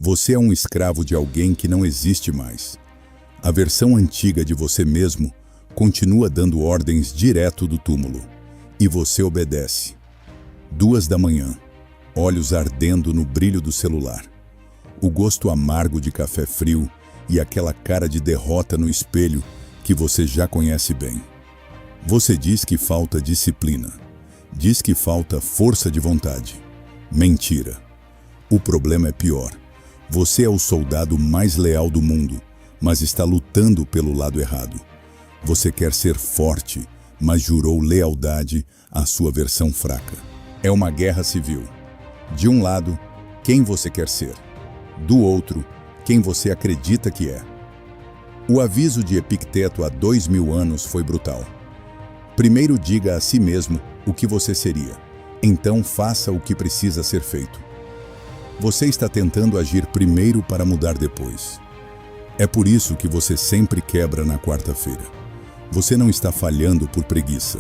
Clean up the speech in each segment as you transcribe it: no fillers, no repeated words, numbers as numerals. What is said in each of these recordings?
Você é um escravo de alguém que não existe mais. A versão antiga de você mesmo continua dando ordens direto do túmulo. E você obedece. 2 da manhã, olhos ardendo no brilho do celular. O gosto amargo de café frio e aquela cara de derrota no espelho que você já conhece bem. Você diz que falta disciplina. Diz que falta força de vontade. Mentira. O problema é pior. Você é o soldado mais leal do mundo, mas está lutando pelo lado errado. Você quer ser forte, mas jurou lealdade à sua versão fraca. É uma guerra civil. De um lado, quem você quer ser. Do outro, quem você acredita que é. O aviso de Epicteto há 2000 anos foi brutal. Primeiro diga a si mesmo o que você seria. Então faça o que precisa ser feito. Você está tentando agir primeiro para mudar depois. É por isso que você sempre quebra na quarta-feira. Você não está falhando por preguiça.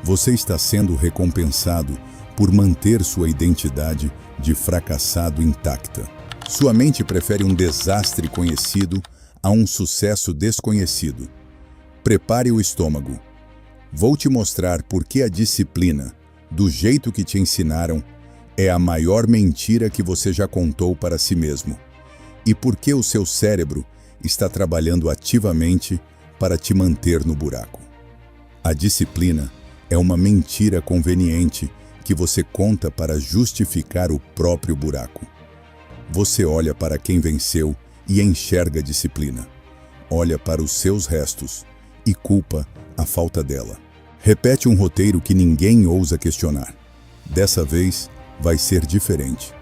Você está sendo recompensado por manter sua identidade de fracassado intacta. Sua mente prefere um desastre conhecido a um sucesso desconhecido. Prepare o estômago. Vou te mostrar por que a disciplina, do jeito que te ensinaram, é a maior mentira que você já contou para si mesmo. E por que o seu cérebro está trabalhando ativamente para te manter no buraco. A disciplina é uma mentira conveniente que você conta para justificar o próprio buraco. Você olha para quem venceu e enxerga a disciplina. Olha para os seus restos e culpa a falta dela. Repete um roteiro que ninguém ousa questionar. Dessa vez, vai ser diferente.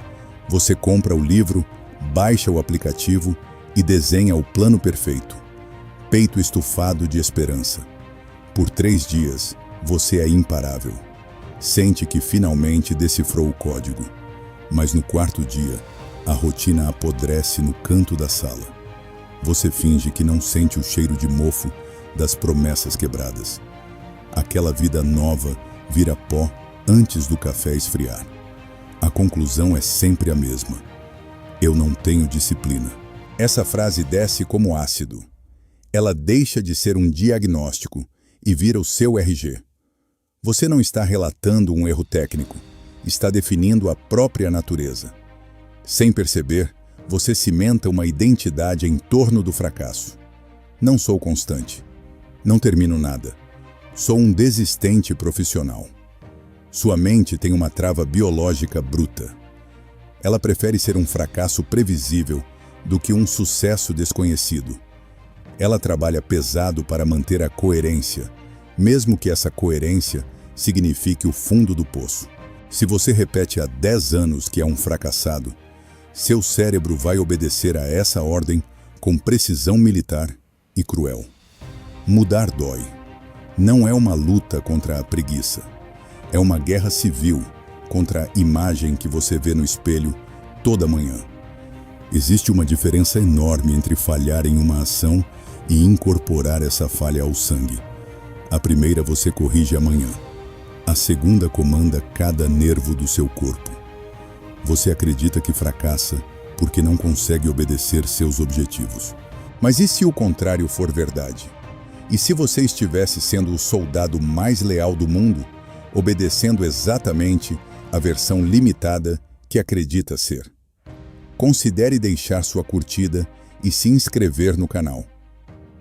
Você compra o livro, baixa o aplicativo e desenha o plano perfeito. Peito estufado de esperança. Por 3 dias, você é imparável. Sente que finalmente decifrou o código. Mas no 4º dia, a rotina apodrece no canto da sala. Você finge que não sente o cheiro de mofo das promessas quebradas. Aquela vida nova vira pó antes do café esfriar. A conclusão é sempre a mesma. Eu não tenho disciplina. Essa frase desce como ácido. Ela deixa de ser um diagnóstico e vira o seu RG. Você não está relatando um erro técnico, está definindo a própria natureza. Sem perceber, você cimenta uma identidade em torno do fracasso. Não sou constante. Não termino nada. Sou um desistente profissional. Sua mente tem uma trava biológica bruta. Ela prefere ser um fracasso previsível do que um sucesso desconhecido. Ela trabalha pesado para manter a coerência, mesmo que essa coerência signifique o fundo do poço. Se você repete há 10 anos que é um fracassado, seu cérebro vai obedecer a essa ordem com precisão militar e cruel. Mudar dói. Não é uma luta contra a preguiça. É uma guerra civil contra a imagem que você vê no espelho toda manhã. Existe uma diferença enorme entre falhar em uma ação e incorporar essa falha ao sangue. A primeira você corrige amanhã. A segunda comanda cada nervo do seu corpo. Você acredita que fracassa porque não consegue obedecer seus objetivos. Mas e se o contrário for verdade? E se você estivesse sendo o soldado mais leal do mundo, obedecendo exatamente a versão limitada que acredita ser? Considere deixar sua curtida e se inscrever no canal.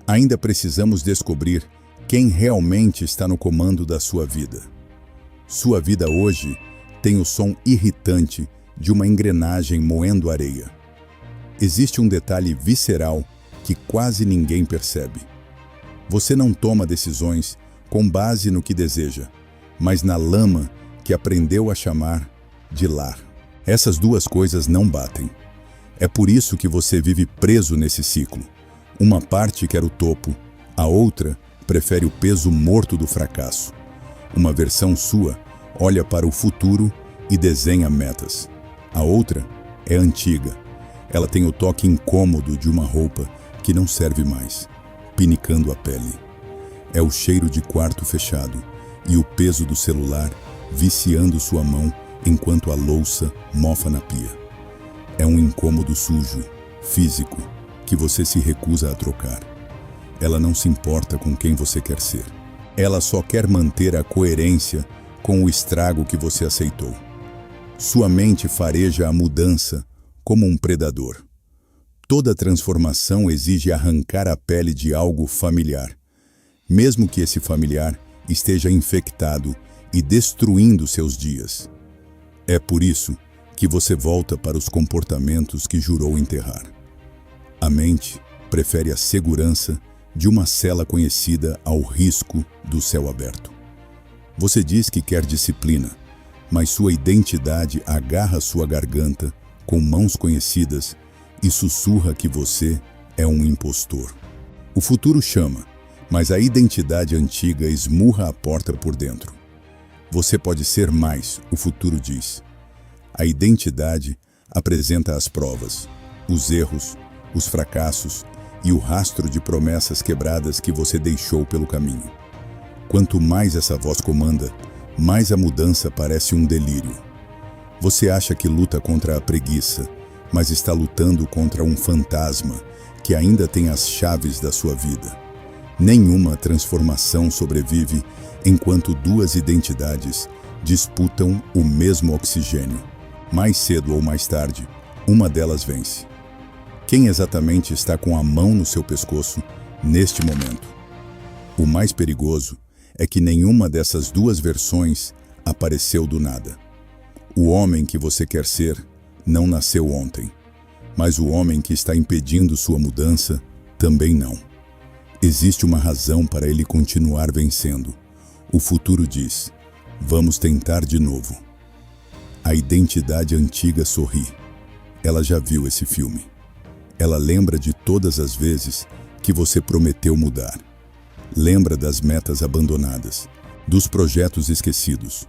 Ainda precisamos descobrir quem realmente está no comando da sua vida. Sua vida hoje tem o som irritante de uma engrenagem moendo areia. Existe um detalhe visceral que quase ninguém percebe. Você não toma decisões com base no que deseja, mas na lama que aprendeu a chamar de lar. Essas duas coisas não batem. É por isso que você vive preso nesse ciclo. Uma parte quer o topo, a outra prefere o peso morto do fracasso. Uma versão sua olha para o futuro e desenha metas. A outra é antiga. Ela tem o toque incômodo de uma roupa que não serve mais, pinicando a pele. É o cheiro de quarto fechado e o peso do celular viciando sua mão enquanto a louça mofa na pia. É um incômodo sujo, físico, que você se recusa a trocar. Ela não se importa com quem você quer ser. Ela só quer manter a coerência com o estrago que você aceitou. Sua mente fareja a mudança como um predador. Toda transformação exige arrancar a pele de algo familiar, mesmo que esse familiar esteja infectado e destruindo seus dias. É por isso que você volta para os comportamentos que jurou enterrar. A mente prefere a segurança de uma cela conhecida ao risco do céu aberto. Você diz que quer disciplina, mas sua identidade agarra sua garganta com mãos conhecidas e sussurra que você é um impostor. O futuro chama, mas a identidade antiga esmurra a porta por dentro. Você pode ser mais, o futuro diz. A identidade apresenta as provas, os erros, os fracassos e o rastro de promessas quebradas que você deixou pelo caminho. Quanto mais essa voz comanda, mais a mudança parece um delírio. Você acha que luta contra a preguiça, mas está lutando contra um fantasma que ainda tem as chaves da sua vida. Nenhuma transformação sobrevive enquanto duas identidades disputam o mesmo oxigênio. Mais cedo ou mais tarde, uma delas vence. Quem exatamente está com a mão no seu pescoço neste momento? O mais perigoso é que nenhuma dessas duas versões apareceu do nada. O homem que você quer ser não nasceu ontem, mas o homem que está impedindo sua mudança também não. Existe uma razão para ele continuar vencendo. O futuro diz: vamos tentar de novo. A identidade antiga sorri. Ela já viu esse filme. Ela lembra de todas as vezes que você prometeu mudar. Lembra das metas abandonadas, dos projetos esquecidos,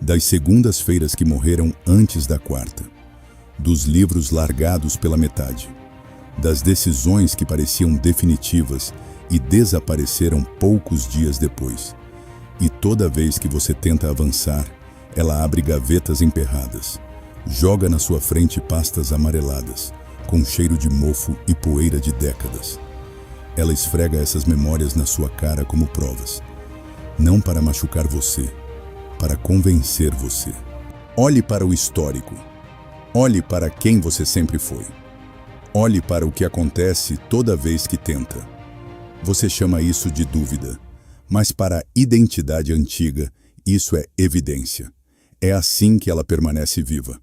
das segundas-feiras que morreram antes da quarta, dos livros largados pela metade, das decisões que pareciam definitivas e desapareceram poucos dias depois. E toda vez que você tenta avançar, ela abre gavetas emperradas, joga na sua frente pastas amareladas, com cheiro de mofo e poeira de décadas. Ela esfrega essas memórias na sua cara como provas, não para machucar você, para convencer você. Olhe para o histórico. Olhe para quem você sempre foi. Olhe para o que acontece toda vez que tenta. Você chama isso de dúvida, mas para a identidade antiga, isso é evidência. É assim que ela permanece viva.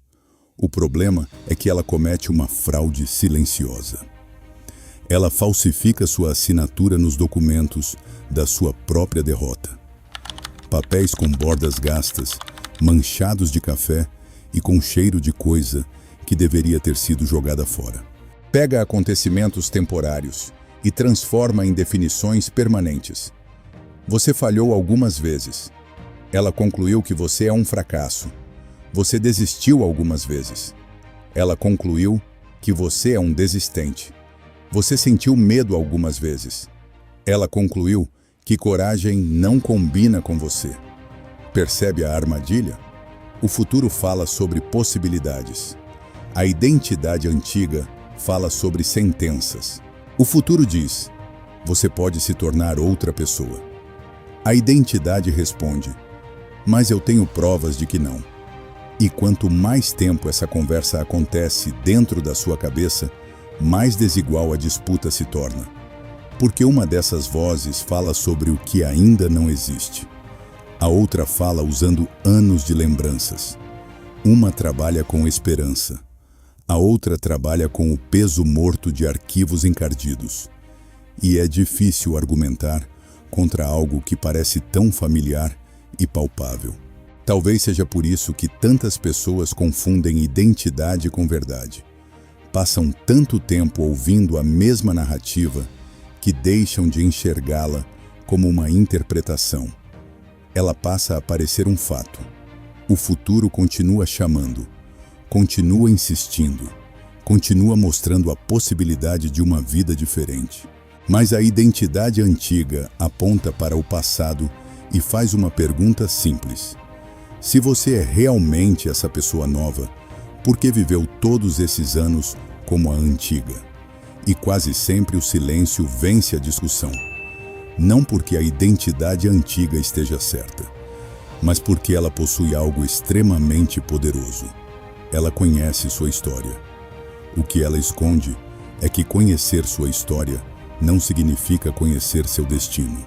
O problema é que ela comete uma fraude silenciosa. Ela falsifica sua assinatura nos documentos da sua própria derrota. Papéis com bordas gastas, manchados de café e com cheiro de coisa que deveria ter sido jogada fora. Pega acontecimentos temporários e transforma em definições permanentes. Você falhou algumas vezes. Ela concluiu que você é um fracasso. Você desistiu algumas vezes. Ela concluiu que você é um desistente. Você sentiu medo algumas vezes. Ela concluiu que coragem não combina com você. Percebe a armadilha? O futuro fala sobre possibilidades. A identidade antiga fala sobre sentenças. O futuro diz: você pode se tornar outra pessoa. A identidade responde: mas eu tenho provas de que não. E quanto mais tempo essa conversa acontece dentro da sua cabeça, mais desigual a disputa se torna. Porque uma dessas vozes fala sobre o que ainda não existe. A outra fala usando anos de lembranças. Uma trabalha com esperança. A outra trabalha com o peso morto de arquivos encardidos. E é difícil argumentar contra algo que parece tão familiar e palpável. Talvez seja por isso que tantas pessoas confundem identidade com verdade. Passam tanto tempo ouvindo a mesma narrativa que deixam de enxergá-la como uma interpretação. Ela passa a parecer um fato. O futuro continua chamando, continua insistindo, continua mostrando a possibilidade de uma vida diferente. Mas a identidade antiga aponta para o passado e faz uma pergunta simples. Se você é realmente essa pessoa nova, Porque viveu todos esses anos como a antiga. E quase sempre o silêncio vence a discussão. Não porque a identidade antiga esteja certa, mas porque ela possui algo extremamente poderoso. Ela conhece sua história. O que ela esconde é que conhecer sua história não significa conhecer seu destino.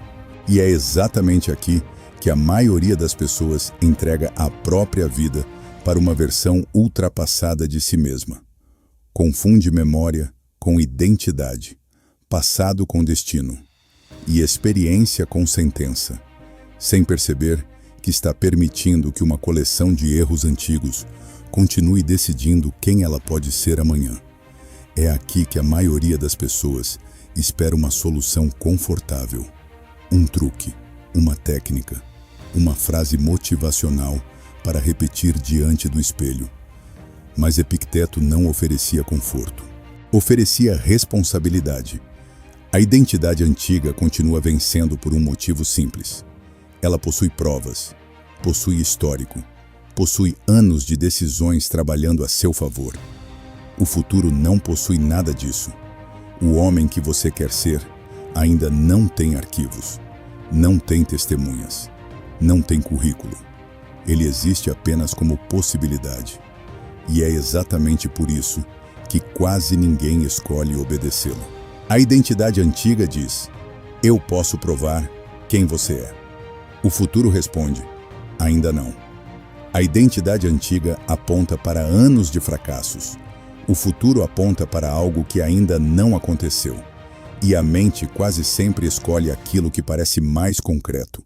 E é exatamente aqui que a maioria das pessoas entrega a própria vida para uma versão ultrapassada de si mesma. Confunde memória com identidade, passado com destino e experiência com sentença, sem perceber que está permitindo que uma coleção de erros antigos continue decidindo quem ela pode ser amanhã. É aqui que a maioria das pessoas espera uma solução confortável, um truque, uma técnica, uma frase motivacional para repetir diante do espelho. Mas Epicteto não oferecia conforto. Oferecia responsabilidade. A identidade antiga continua vencendo por um motivo simples. Ela possui provas, possui histórico, possui anos de decisões trabalhando a seu favor. O futuro não possui nada disso. O homem que você quer ser ainda não tem arquivos, não tem testemunhas, não tem currículo. Ele existe apenas como possibilidade. E é exatamente por isso que quase ninguém escolhe obedecê-lo. A identidade antiga diz: eu posso provar quem você é. O futuro responde: ainda não. A identidade antiga aponta para anos de fracassos. O futuro aponta para algo que ainda não aconteceu. E a mente quase sempre escolhe aquilo que parece mais concreto.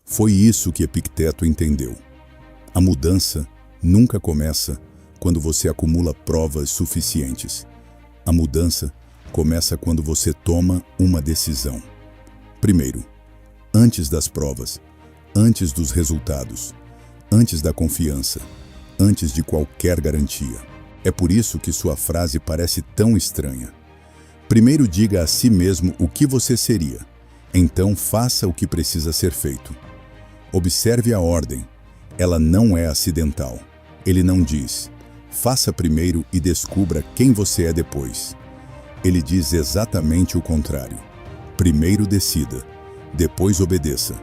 Foi isso que Epicteto entendeu. A mudança nunca começa quando você acumula provas suficientes. A mudança começa quando você toma uma decisão. Primeiro, antes das provas, antes dos resultados, antes da confiança, antes de qualquer garantia. É por isso que sua frase parece tão estranha. Primeiro diga a si mesmo o que você seria, então faça o que precisa ser feito. Observe a ordem, ela não é acidental. Ele não diz: faça primeiro e descubra quem você é depois. Ele diz exatamente o contrário. Primeiro decida, depois obedeça.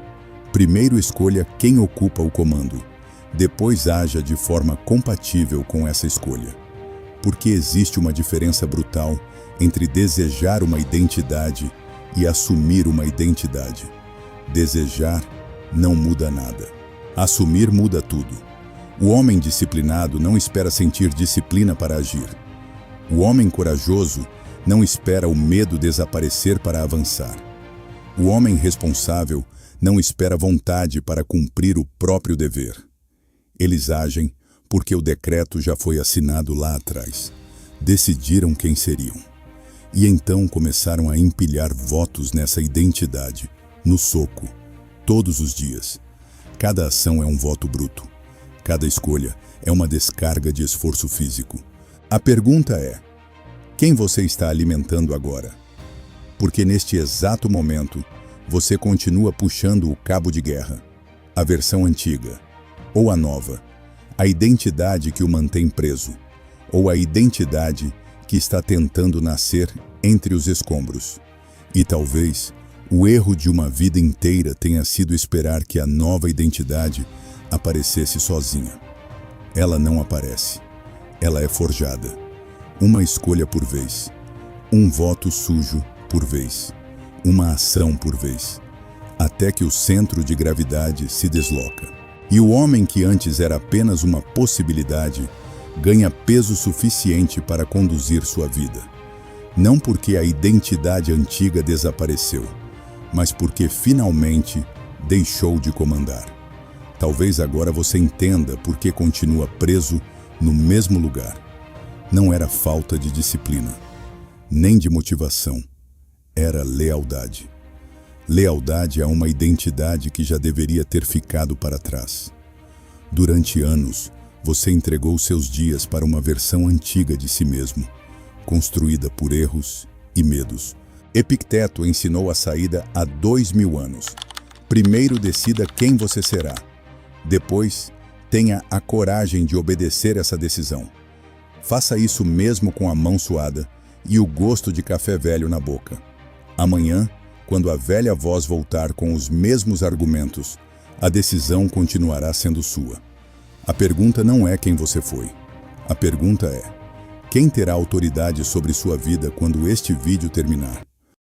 Primeiro escolha quem ocupa o comando, depois haja de forma compatível com essa escolha. Porque existe uma diferença brutal entre desejar uma identidade e assumir uma identidade. Desejar não muda nada. Assumir muda tudo. O homem disciplinado não espera sentir disciplina para agir. O homem corajoso não espera o medo desaparecer para avançar. O homem responsável não espera vontade para cumprir o próprio dever. Eles agem porque o decreto já foi assinado lá atrás. Decidiram quem seriam. E então começaram a empilhar votos nessa identidade, no soco, todos os dias. Cada ação é um voto bruto. Cada escolha é uma descarga de esforço físico. A pergunta é: quem você está alimentando agora? Porque neste exato momento, você continua puxando o cabo de guerra, a versão antiga, ou a nova, a identidade que o mantém preso, ou a identidade que está tentando nascer entre os escombros. E talvez o erro de uma vida inteira tenha sido esperar que a nova identidade aparecesse sozinha. Ela não aparece. Ela é forjada. Uma escolha por vez. Um voto sujo por vez. Uma ação por vez. Até que o centro de gravidade se desloca. E o homem que antes era apenas uma possibilidade ganha peso suficiente para conduzir sua vida. Não porque a identidade antiga desapareceu, mas porque finalmente deixou de comandar. Talvez agora você entenda por que continua preso no mesmo lugar. Não era falta de disciplina, nem de motivação. Era lealdade. Lealdade a uma identidade que já deveria ter ficado para trás. Durante anos, você entregou seus dias para uma versão antiga de si mesmo, construída por erros e medos. Epicteto ensinou a saída há 2000 anos. Primeiro decida quem você será. Depois, tenha a coragem de obedecer essa decisão. Faça isso mesmo com a mão suada e o gosto de café velho na boca. Amanhã, quando a velha voz voltar com os mesmos argumentos, a decisão continuará sendo sua. A pergunta não é quem você foi. A pergunta é: quem terá autoridade sobre sua vida quando este vídeo terminar?